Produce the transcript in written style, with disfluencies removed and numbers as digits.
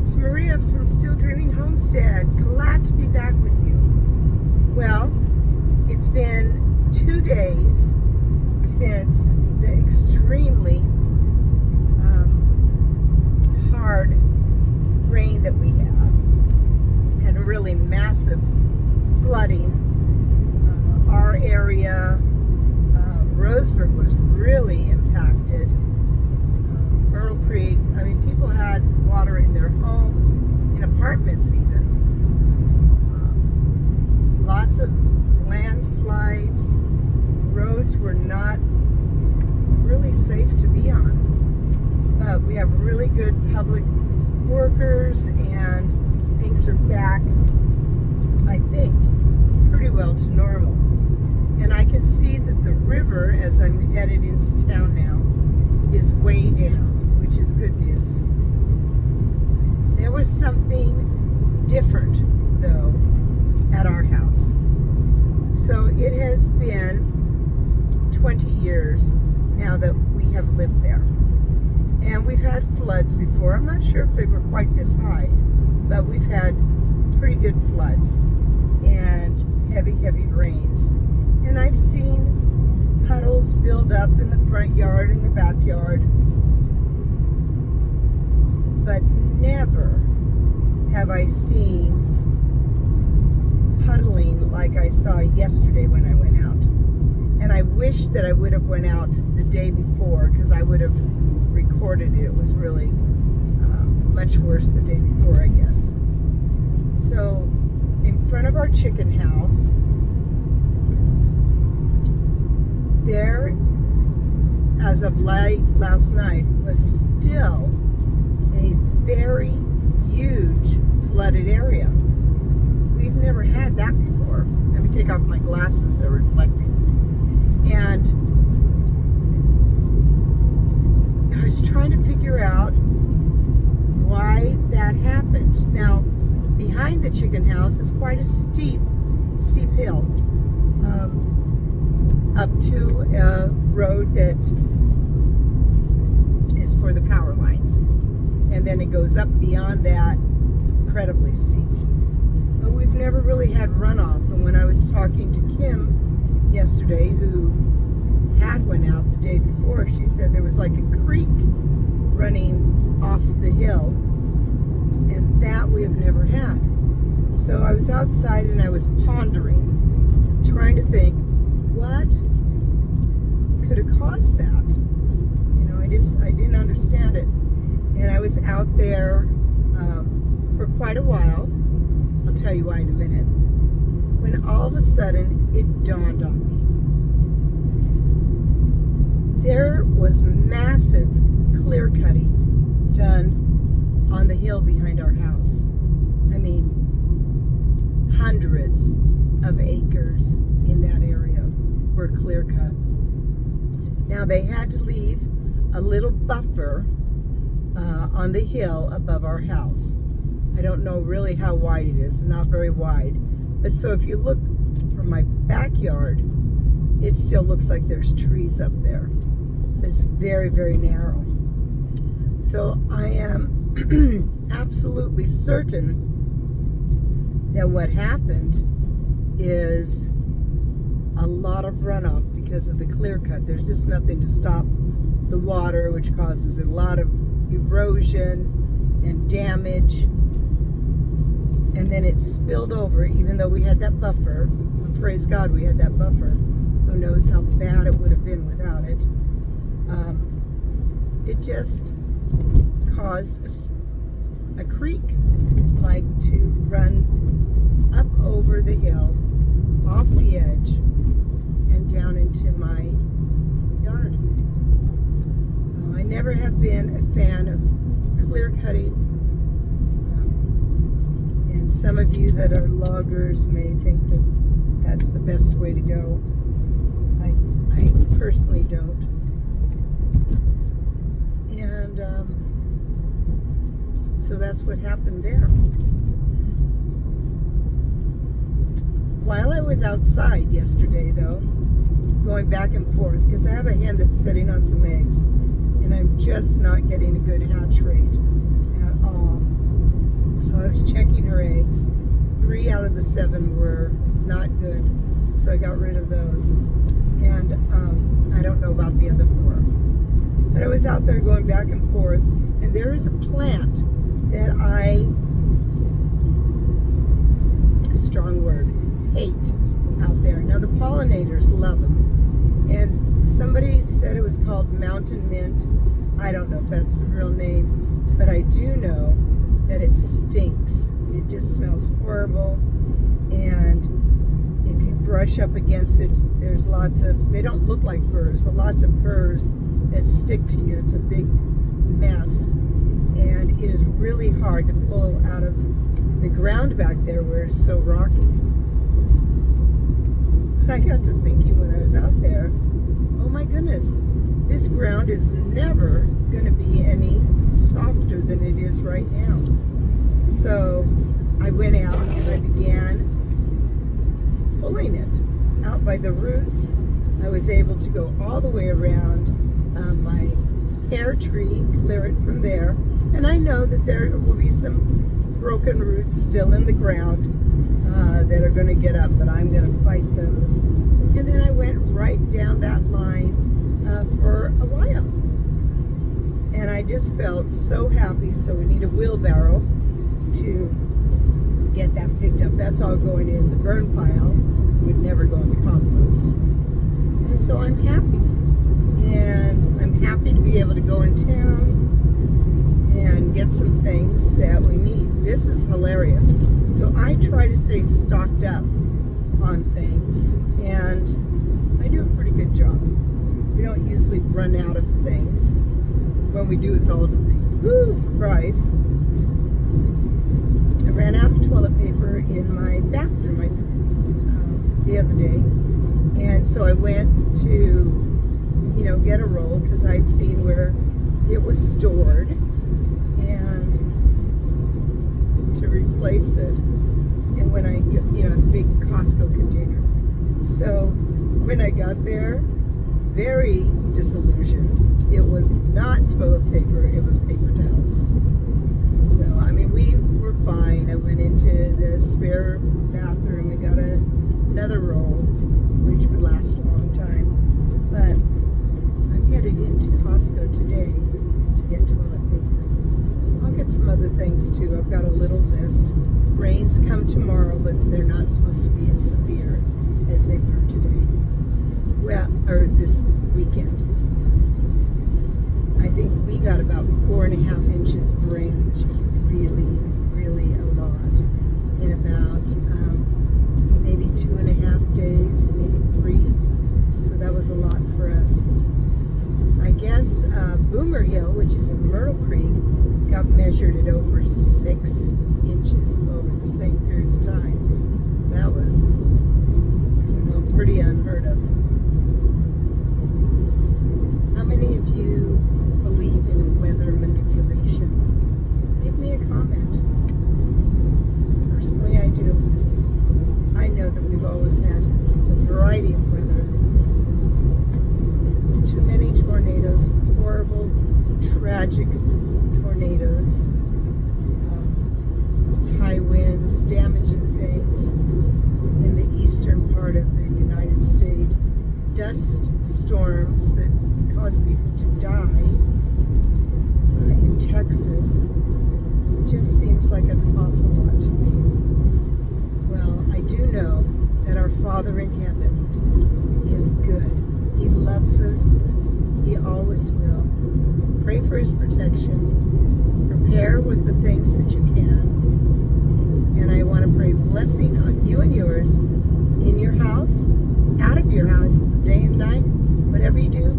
it's Maria from Still Dreaming Homestead. Glad to be back with you. Well, it's been 2 days since the extremely hard rain that we had and really massive flooding. Our area, Roseburg, was really impacted. Myrtle Creek, I mean, people had water in their homes, in apartments even. Lots of landslides. Roads were not really safe to be on. But we have really good public workers and things are back, I think, pretty well to normal. And I can see that the river, as I'm headed into town now, is way down, which is good news. There was something different, though, at our house. So it has been 20 years now that we have lived there. And we've had floods before. I'm not sure if they were quite this high, but we've had pretty good floods and heavy rains. And I've seen puddles build up in the front yard and the backyard, but never have I seen puddling like I saw yesterday when I went out. And I wish that I would have went out the day before, because I would have recorded it. It was really much worse the day before, I guess. So in front of our chicken house, there, as of last night, was still a very huge flooded area. We've never had that before. Let me take off my glasses, they're reflecting. And I was trying to figure out why that happened. Now, behind the chicken house is quite a steep hill. Up to a road that is for the power lines. And then it goes up beyond that, incredibly steep. But we've never really had runoff. And when I was talking to Kim yesterday, who had went out the day before, she said there was like a creek running off the hill. And that we have never had. So I was outside and I was pondering, trying to think, what could have caused that? You know, I didn't understand it. And I was out there for quite a while. I'll tell you why in a minute. When all of a sudden, it dawned on me. There was massive clear cutting done on the hill behind our house. I mean, hundreds of acres in that area were clear cut. Now they had to leave a little buffer on the hill above our house. I don't know really how wide it is. It's not very wide. But so if you look from my backyard, it still looks like there's trees up there. But it's very narrow. So I am absolutely certain that what happened is a lot of runoff because of the clear cut. There's just nothing to stop the water, which causes a lot of erosion and damage. And then it spilled over, even though we had that buffer. Praise God we had that buffer. Who knows how bad it would have been without it. It just caused a creek like to run up over the hill, off the edge, and down into my yard. I never have been a fan of clear cutting. And some of you that are loggers may think that that's the best way to go. I personally don't. And so that's what happened there. While I was outside yesterday, though, going back and forth, because I have a hen that's sitting on some eggs, and I'm just not getting a good hatch rate at all. So I was checking her eggs. 3 out of the 7 were not good. So I got rid of those. And I don't know about the other 4. But I was out there going back and forth. And there is a plant that I, strong word, hate out there. Now the pollinators love them. And somebody said it was called mountain mint. I don't know if that's the real name. But I do know that it stinks. It just smells horrible. And if you brush up against it, there's lots of, they don't look like burrs, but lots of burrs that stick to you. It's a big mess. And it is really hard to pull out of the ground back there where it's so rocky. But I got to thinking when I was out there, oh my goodness, this ground is never going to be any softer than it is right now. So I went out and I began pulling it out by the roots. I was able to go all the way around my pear tree, clear it from there. And I know that there will be some broken roots still in the ground that are going to get up, but I'm going to fight those. And then I went right down that line for a while. And I just felt so happy. So we need a wheelbarrow to get that picked up. That's all going in the burn pile. It would never go in the compost. And so I'm happy. And I'm happy to be able to go in town and get some things that we need. This is hilarious. So I try to stay stocked up on things, and I do a pretty good job. We don't usually run out of things. When we do, it's always a big, woo, surprise. I ran out of toilet paper in my bathroom the other day, and so I went to, get a roll because I'd seen where it was stored, and to replace it. And when I, it's a big Costco container. So when I got there, very disillusioned. It was not toilet paper, it was paper towels. So, we were fine. I went into the spare bathroom and got another roll, which would last a long time. But I'm headed into Costco today to get toilet paper. I'll get some other things too. I've got a little list. Rains come tomorrow, but they're not supposed to be as severe as they were today. Well, or this weekend. I think we got about 4.5 inches of rain, which is really, really a lot in about maybe 2.5 days, maybe 3. So that was a lot for us. I guess Boomer Hill, which is in Myrtle Creek, got measured at over 6 inches over the same period of time. That was, pretty unheard of. How many of you believe in weather manipulation? Leave me a comment. Personally, I do. I know that we've always had a variety of weather. Too many tornadoes, horrible, tragic tornadoes, high winds, damaging things in the eastern part of the United States, dust storms that cause people to die in Texas. It just seems like an awful lot to me. Well, I do know that our Father in heaven is good. He loves us. He always will. Pray for his protection. Prepare with the things that you can. And I want to pray blessing on you and yours, in your house, out of your house, in the day and night, whatever you do.